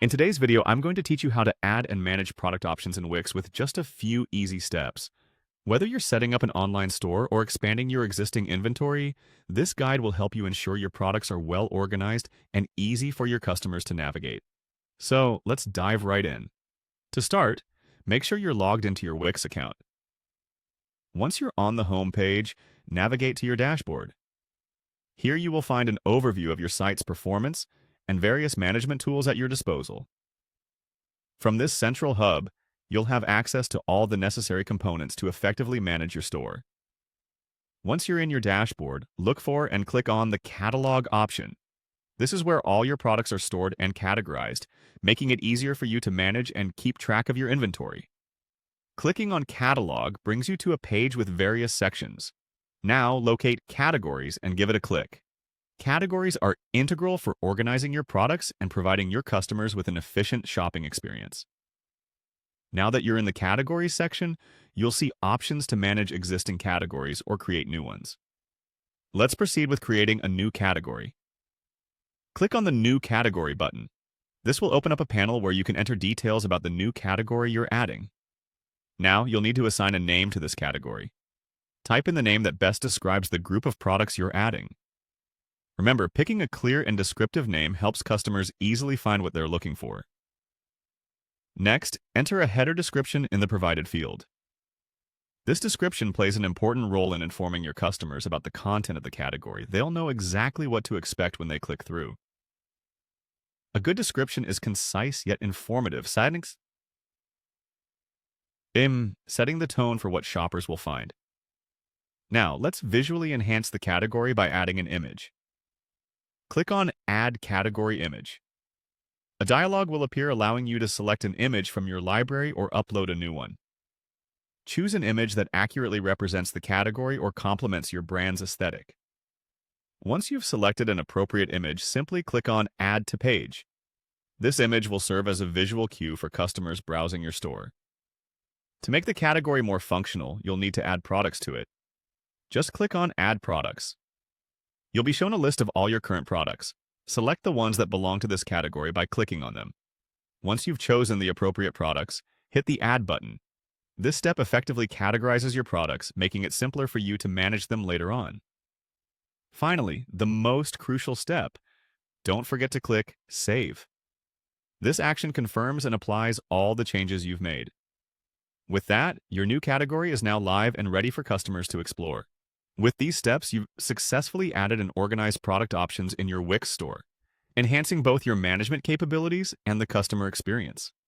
In today's video, I'm going to teach you how to add and manage product options in Wix with just a few easy steps. Whether you're setting up an online store or expanding your existing inventory, this guide will help you ensure your products are well organized and easy for your customers to navigate. So let's dive right in. To start, make sure you're logged into your Wix account. Once you're on the home page, navigate to your dashboard. Here you will find an overview of your site's performance and various management tools at your disposal. From this central hub, you'll have access to all the necessary components to effectively manage your store. Once you're in your dashboard, look for and click on the Catalog option. This is where all your products are stored and categorized, making it easier for you to manage and keep track of your inventory. Clicking on Catalog brings you to a page with various sections. Now locate Categories and give it a click. Categories are integral for organizing your products and providing your customers with an efficient shopping experience. Now that you're in the Categories section, you'll see options to manage existing categories or create new ones. Let's proceed with creating a new category. Click on the New Category button. This will open up a panel where you can enter details about the new category you're adding. Now you'll need to assign a name to this category. Type in the name that best describes the group of products you're adding. Remember, picking a clear and descriptive name helps customers easily find what they're looking for. Next, enter a header description in the provided field. This description plays an important role in informing your customers about the content of the category. They'll know exactly what to expect when they click through. A good description is concise yet informative, setting the tone for what shoppers will find. Now, let's visually enhance the category by adding an image. Click on Add Category Image. A dialog will appear allowing you to select an image from your library or upload a new one. Choose an image that accurately represents the category or complements your brand's aesthetic. Once you've selected an appropriate image, simply click on Add to Page. This image will serve as a visual cue for customers browsing your store. To make the category more functional, you'll need to add products to it. Just click on Add Products. You'll be shown a list of all your current products. Select the ones that belong to this category by clicking on them. Once you've chosen the appropriate products, hit the Add button. This step effectively categorizes your products, making it simpler for you to manage them later on. Finally, the most crucial step. Don't forget to click Save. This action confirms and applies all the changes you've made. With that, your new category is now live and ready for customers to explore. With these steps, you've successfully added and organized product options in your Wix store, enhancing both your management capabilities and the customer experience.